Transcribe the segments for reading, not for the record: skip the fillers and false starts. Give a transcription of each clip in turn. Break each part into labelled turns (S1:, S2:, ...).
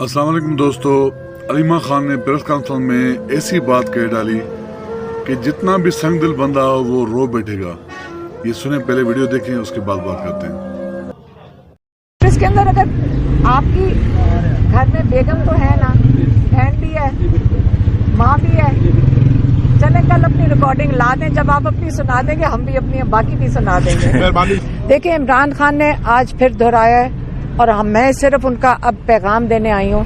S1: अस्सलाम वालेकुम दोस्तों, अलीमा खान ने प्रेस कॉन्फ्रेंस में ऐसी बात कह डाली कि जितना भी संग दिल बंदा हो वो रो बैठेगा। ये सुने, पहले वीडियो देखें, उसके बाद बात करते हैं।
S2: इसके अंदर अगर आपकी घर में बेगम तो है ना, बहन भी है, माँ भी है, चले कल अपनी रिकॉर्डिंग ला दें, जब आप अपनी सुना देंगे हम भी अपनी बाकी भी सुना देंगे। देखिए, इमरान खान ने आज फिर दोहराया है और मैं सिर्फ उनका अब पैगाम देने आई हूँ।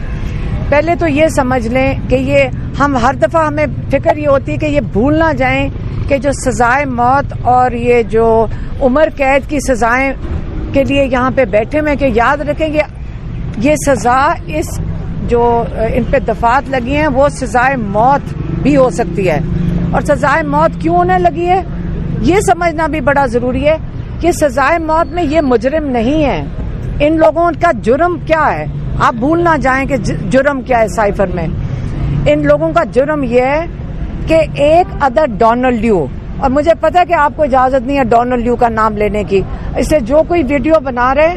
S2: पहले तो ये समझ लें कि ये हम हर दफ़ा हमें फिक्र ये होती है कि ये भूल ना जाएं कि जो सजाए मौत और ये जो उम्र कैद की सजाएं के लिए यहाँ पे बैठे हुए, कि याद रखें ये सजा इस जो इन पे दफात लगी हैं वो सजाए मौत भी हो सकती है। और सजाए मौत क्यों होने लगी है ये समझना भी बड़ा जरूरी है कि सजाए मौत में ये मुजरिम नहीं है। इन लोगों का जुर्म क्या है, आप भूल ना जाएं कि जुर्म क्या है। साइफर में इन लोगों का जुर्म ये है कि एक अदर डोनाल्ड ल्यू, और मुझे पता है कि आपको इजाजत नहीं है डोनाल्ड ल्यू का नाम लेने की, इसलिए जो कोई वीडियो बना रहे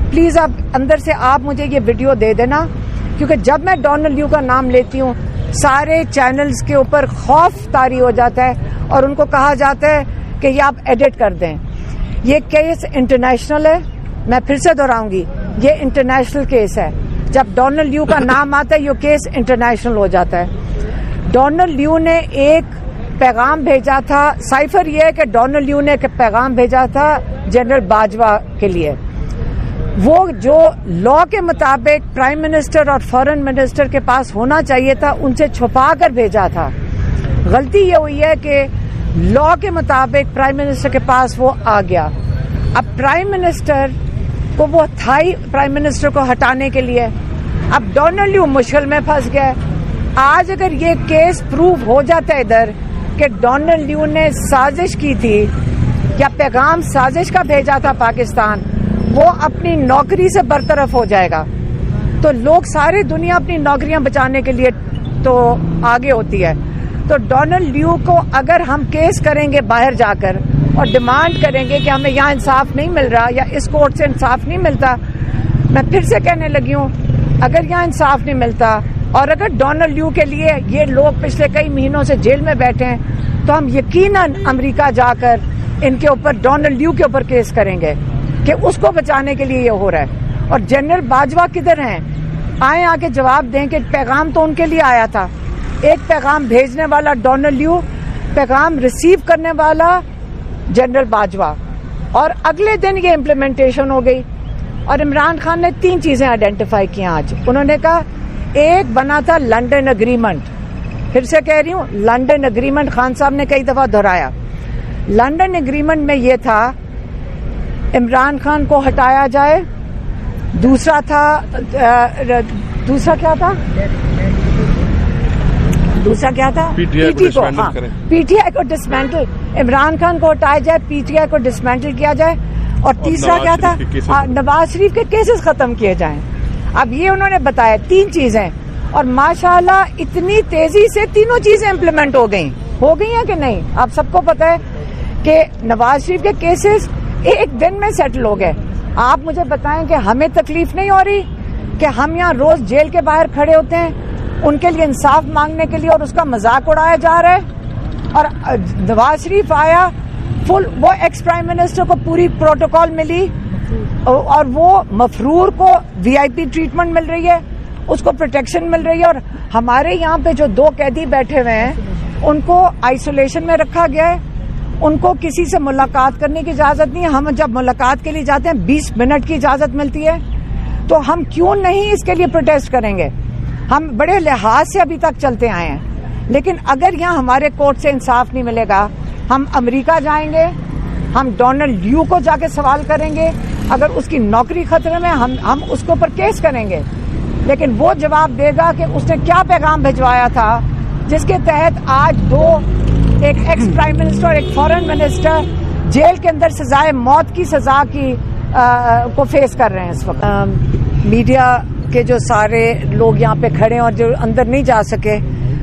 S2: प्लीज आप अंदर से आप मुझे ये वीडियो दे देना, क्योंकि जब मैं डोनाल्ड ल्यू का नाम लेती हूँ सारे चैनल्स के ऊपर खौफ तारी हो जाता है और उनको कहा जाता है कि ये आप एडिट कर दें। ये केस इंटरनेशनल है, मैं फिर से दोहराऊंगी, ये इंटरनेशनल केस है। जब डोनाल्ड ल्यू का नाम आता है ये केस इंटरनेशनल हो जाता है। डोनाल्ड ल्यू ने एक पैगाम भेजा था, साइफर ये है कि डोनाल्ड ल्यू ने एक पैगाम भेजा था जनरल बाजवा के लिए। वो जो लॉ के मुताबिक प्राइम मिनिस्टर और फॉरेन मिनिस्टर के पास होना चाहिए था उनसे छुपा कर भेजा था। गलती ये हुई है कि लॉ के मुताबिक प्राइम मिनिस्टर के पास वो आ गया। अब प्राइम मिनिस्टर को वो था ही प्राइम मिनिस्टर को हटाने के लिए, अब डोनाल्ड ल्यू मुश्किल में फंस गया। आज अगर ये केस प्रूव हो जाता है इधर कि डोनाल्ड ल्यू ने साजिश की थी या पैगाम साजिश का भेजा था पाकिस्तान, वो अपनी नौकरी से बरतरफ हो जाएगा। तो लोग सारी दुनिया अपनी नौकरियां बचाने के लिए तो आगे होती है। तो डोनाल्ड ल्यू को अगर हम केस करेंगे बाहर जाकर और डिमांड करेंगे कि हमें यहाँ इंसाफ नहीं मिल रहा या इस कोर्ट से इंसाफ नहीं मिलता, मैं फिर से कहने लगी हूँ, अगर यहाँ इंसाफ नहीं मिलता और अगर डोनाल्ड ल्यू के लिए ये लोग पिछले कई महीनों से जेल में बैठे हैं तो हम यकीनन अमेरिका जाकर इनके ऊपर डोनाल्ड ल्यू के ऊपर केस करेंगे कि उसको बचाने के लिए ये हो रहा है। और जनरल बाजवा किधर हैं, आए आके जवाब दें कि पैगाम तो उनके लिए आया था। एक पैगाम भेजने वाला डोनाल्ड ल्यू, पैगाम रिसीव करने वाला जनरल बाजवा, और अगले दिन ये इम्प्लीमेंटेशन हो गई। और इमरान खान ने 3 चीजें आइडेंटिफाई की आज। उन्होंने कहा एक बना था लंदन एग्रीमेंट, फिर से कह रही हूँ लंदन एग्रीमेंट, खान साहब ने कई दफा दोहराया। लंदन एग्रीमेंट में ये था इमरान खान को हटाया जाए। दूसरा था दूसरा क्या था पीटीआई को डिसमेंटल, इमरान खान को हटाया जाए, पीटीआई को डिसमेंटल किया जाए। और तीसरा क्या था, नवाज शरीफ के केसेस खत्म किए जाएं। अब ये उन्होंने बताया 3 चीजें, और माशाल्लाह इतनी तेजी से तीनों चीजें इम्प्लीमेंट हो गई हैं कि नहीं। आप सबको पता है कि नवाज शरीफ के केसेस एक दिन में सेटल हो गए। आप मुझे बताएं कि हमें तकलीफ नहीं हो रही कि हम यहाँ रोज जेल के बाहर खड़े होते हैं उनके लिए इंसाफ मांगने के लिए और उसका मजाक उड़ाया जा रहा है। और नवाज शरीफ आया फुल, वो एक्स प्राइम मिनिस्टर को पूरी प्रोटोकॉल मिली और वो मफरूर को वीआईपी ट्रीटमेंट मिल रही है, उसको प्रोटेक्शन मिल रही है। और हमारे यहाँ पे जो 2 कैदी बैठे हुए हैं उनको आइसोलेशन में रखा गया है, उनको किसी से मुलाकात करने की इजाजत नहीं है। हम जब मुलाकात के लिए जाते हैं 20 मिनट की इजाजत मिलती है, तो हम क्यों नहीं इसके लिए प्रोटेस्ट करेंगे। हम बड़े लिहाज से अभी तक चलते आए हैं, लेकिन अगर यहाँ हमारे कोर्ट से इंसाफ नहीं मिलेगा हम अमेरिका जाएंगे, हम डोनाल्ड ल्यू को जाके सवाल करेंगे, अगर उसकी नौकरी खतरे में हम उसके ऊपर केस करेंगे। लेकिन वो जवाब देगा कि उसने क्या पैगाम भिजवाया था जिसके तहत आज एक एक्स प्राइम मिनिस्टर और एक फॉरेन मिनिस्टर जेल के अंदर सजाए मौत की सजा को फेस कर रहे हैं इस वक्त। मीडिया के जो सारे लोग यहाँ पे खड़े हैं और जो अंदर नहीं जा सके,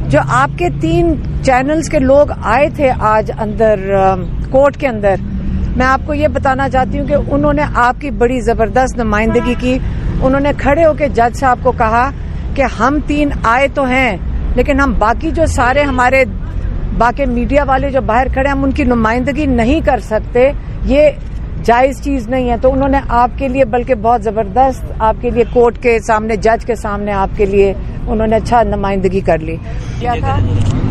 S2: जो आपके 3 चैनल्स के लोग आए थे आज अंदर कोर्ट के अंदर, मैं आपको ये बताना चाहती हूँ कि उन्होंने आपकी बड़ी जबरदस्त नुमाइंदगी की। उन्होंने खड़े होकर जज साहब को कहा کہ ہم 3 آئے تو ہیں لیکن ہم باقی جو سارے ہمارے باقی میڈیا والے جو باہر کھڑے ہیں ہم ان کی نمائندگی نہیں کر سکتے، یہ جائز چیز نہیں ہے. تو انہوں نے آپ کے لیے بلکہ بہت زبردست آپ کے لیے کورٹ کے سامنے، جج کے سامنے آپ کے لیے انہوں نے اچھا نمائندگی کر لی. کیا تھا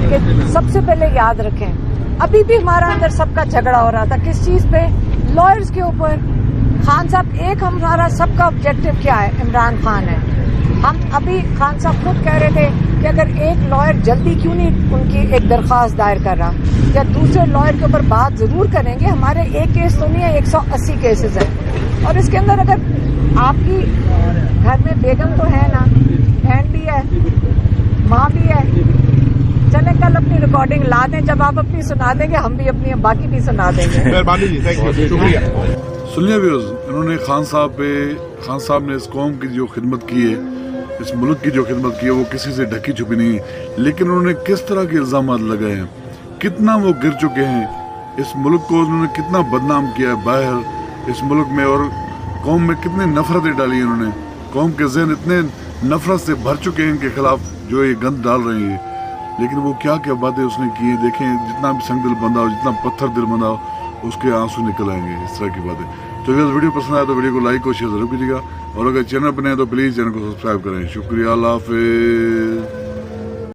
S2: کہ سب سے پہلے یاد رکھیں ابھی بھی ہمارا اندر سب کا جھگڑا ہو رہا تھا کس چیز پہ؟ لائرز کے اوپر. خان صاحب ایک ہمارا سب کا آبجیکٹو کیا ہے؟ عمران خان ہے. ہم ابھی خان صاحب خود کہہ رہے تھے کہ اگر ایک لائر جلدی کیوں نہیں ان کی ایک درخواست دائر کر رہا یا دوسرے لائر کے اوپر بات ضرور کریں گے. ہمارے ایک کیس تو نہیں ہے، 180 کیسز ہیں اور اس کے اندر اگر آپ کی گھر میں بیگم تو ہے نا، بہن بھی ہے، ماں بھی ہے. چلیں کل اپنی ریکارڈنگ لا دیں، جب آپ اپنی سنا دیں گے ہم بھی اپنی باقی بھی سنا دیں گے.
S3: مہربانی جی، تھینک یو، شکریہ.
S1: سنیے ویوز، انہوں نے خان صاحب نے اس قوم کی جو خدمت کی ہے، اس ملک کی جو خدمت کی ہے، وہ کسی سے ڈھکی چھپی نہیں ہے. لیکن انہوں نے کس طرح کے الزامات لگائے ہیں، کتنا وہ گر چکے ہیں، اس ملک کو انہوں نے کتنا بدنام کیا ہے باہر اس ملک میں، اور قوم میں کتنی نفرتیں ڈالی انہوں نے. قوم کے ذہن اتنے نفرت سے بھر چکے ہیں ان کے خلاف جو یہ گند ڈال رہے ہیں. لیکن وہ کیا کیا باتیں اس نے کی ہیں. دیکھیں جتنا بھی سنگ دل بندہ ہو، جتنا پتھر دل بندہ ہو، اس کے آنسو نکل آئیں گے اس طرح کی باتیں. تو اگر ویڈیو پسند آئے تو ویڈیو کو لائک اور شیئر ضرور کیجیے گا، اور اگر چینل پر نئے تو پلیز چینل کو سبسکرائب کریں. شکریہ، اللہ حافظ.